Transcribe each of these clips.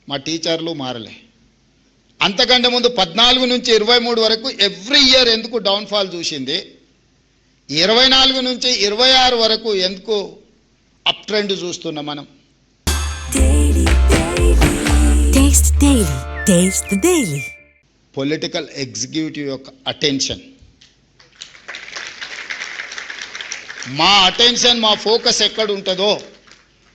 మా టీచర్లు మారలే. అంతకంటే ముందు 14 నుంచి 23 వరకు ఎవ్రీ ఇయర్ ఎందుకు డౌన్ఫాల్ చూసింది, 24 నుంచి 26 వరకు ఎందుకు అప్ ట్రెండ్ చూస్తున్నాం మనం. పొలిటికల్ ఎగ్జిక్యూటివ్ యొక్క అటెన్షన్, మా అటెన్షన్, మా ఫోకస్ ఎక్కడ ఉంటుందో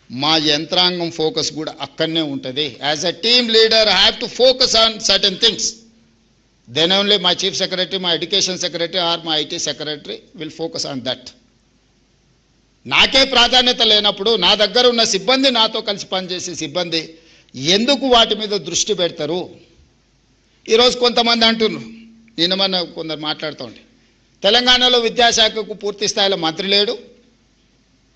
మా యంత్రాంగం ఫోకస్ కూడా అక్కడనే ఉంటుంది. As a team leader I have to focus on certain things. Then only my chief secretary, my education secretary or my IT secretary will focus on that. నాకే ప్రాధాన్యత లేనప్పుడు నా దగ్గర ఉన్న సిబ్బంది, నాతో కలిసి పనిచేసే సిబ్బంది ఎందుకు వాటి మీద దృష్టి పెడతారు? ఈరోజు కొంతమంది అంటున్నారు, నిన్న మన కొందరు మాట్లాడుతూ ఉంటే తెలంగాణలో విద్యాశాఖకు పూర్తి స్థాయిలో మంత్రి లేడు,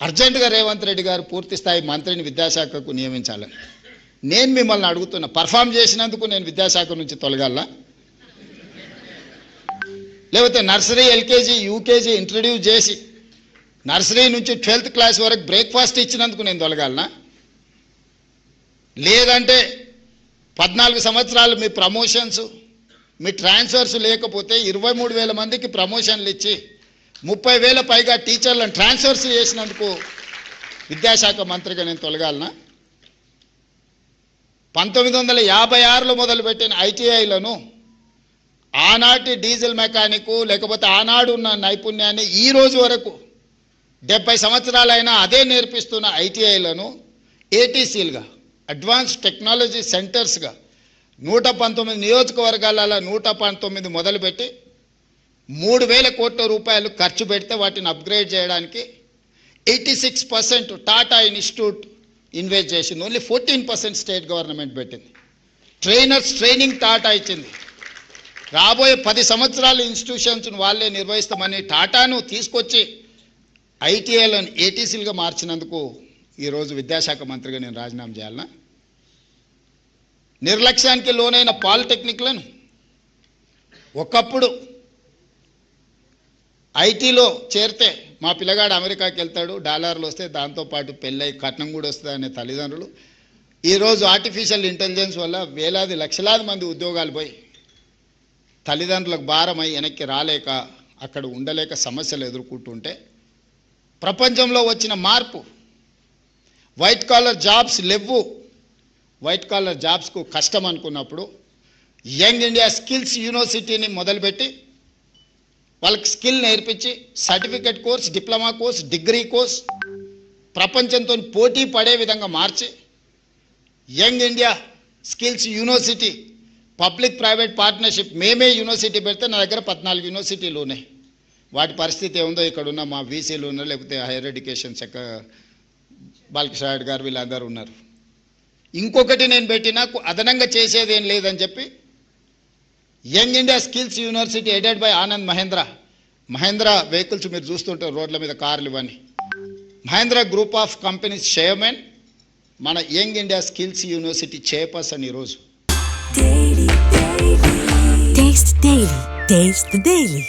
అర్జెంటుగా రేవంత్ రెడ్డి గారు పూర్తి స్థాయి మంత్రిని విద్యాశాఖకు నియమించాలని. నేను మిమ్మల్ని అడుగుతున్నా, పర్ఫామ్ చేసినందుకు నేను విద్యాశాఖ నుంచి తొలగాల? లేకపోతే నర్సరీ, ఎల్కేజీ, యూకేజీ ఇంట్రడ్యూస్ చేసి నర్సరీ నుంచి 12th క్లాస్ వరకు బ్రేక్ఫాస్ట్ ఇచ్చినందుకు నేను తొలగాలనా? లేదంటే 14 సంవత్సరాలు మీ ప్రమోషన్స్, మీ ట్రాన్స్ఫర్స్ లేకపోతే 23,000 మందికి ప్రమోషన్లు ఇచ్చి 30,000 పైగా టీచర్లను ట్రాన్స్ఫర్స్ చేసినందుకు విద్యాశాఖ మంత్రిగా నేను తొలగాలనా? 1956లో మొదలుపెట్టిన ఐటీఐలను ఆనాటి డీజిల్ మెకానిక్ లేకపోతే ఆనాడు ఉన్న నైపుణ్యాన్ని ఈ రోజు వరకు 70 సంవత్సరాలైనా అదే నేర్పిస్తున్న ఐటీఐలను ఏటీసీలుగా, అడ్వాన్స్ టెక్నాలజీ సెంటర్స్గా 119 నియోజకవర్గాలలో 119 మొదలుపెట్టి 3,000 కోట్ల రూపాయలు ఖర్చు పెడితే వాటిని అప్గ్రేడ్ చేయడానికి 86% టాటా ఇన్స్టిట్యూట్ ఇన్వెస్ట్ చేసింది. ఓన్లీ 14% స్టేట్ గవర్నమెంట్ పెట్టింది. ట్రైనర్స్ ట్రైనింగ్ టాటా ఇచ్చింది. రాబోయే 10 సంవత్సరాలు ఇన్స్టిట్యూషన్స్ వాళ్ళే నిర్వహిస్తామని టాటాను తీసుకొచ్చి ఐటీఐలను ఏటీసీలుగా మార్చినందుకు ఈరోజు విద్యాశాఖ మంత్రిగా నేను రాజీనామా చేయాలనా? నిర్లక్ష్యానికి లోనైన పాలిటెక్నిక్లను ఒకప్పుడు ఐటీలో చేరితే మా పిల్లగాడు అమెరికాకి వెళ్తాడు, డాలర్లు వస్తే దాంతోపాటు పెళ్ళై కట్నం కూడా వస్తుంది అనే తల్లిదండ్రులు ఈరోజు ఆర్టిఫిషియల్ ఇంటెలిజెన్స్ వల్ల వేలాది లక్షలాది మంది ఉద్యోగాలు పోయి తల్లిదండ్రులకు భారమై వెనక్కి రాలేక అక్కడ ఉండలేక సమస్యలు ఎదుర్కొంటుంటే ప్రపంచంలో వచ్చిన మార్పు, వైట్ కాలర్ జాబ్స్ లేవు, వైట్ కాలర్ జాబ్స్కు కష్టం అనుకున్నప్పుడు యంగ్ ఇండియా స్కిల్స్ యూనివర్సిటీని మొదలుపెట్టి వాళ్ళకి స్కిల్ నేర్పించి certificate course, diploma course, degree course ప్రపంచంతో పోటీ పడే విధంగా మార్చి young India skills university public private partnership మేమే యూనివర్సిటీ పెడితే నా దగ్గర 14 యూనివర్సిటీలు ఉన్నాయి. వాటి పరిస్థితి ఏముందో ఇక్కడ ఉన్న మా వీసీలు ఉన్నారు, లేకపోతే హైయర్ ఎడ్యుకేషన్ బాలకృష్ణ గారు వీళ్ళందరూ ఉన్నారు. ఇంకొకటి నేను పెట్టినా అదనంగా చేసేది ఏం లేదని చెప్పి young India skills university aided by Anand Mahindra vehicles మీరు చూస్తుంటారు రోడ్ల మీద కార్లు ఇవన్నీ, Mahindra group of companies chairman మన young India skills university chairperson ఈరోజు. Taste the Daily.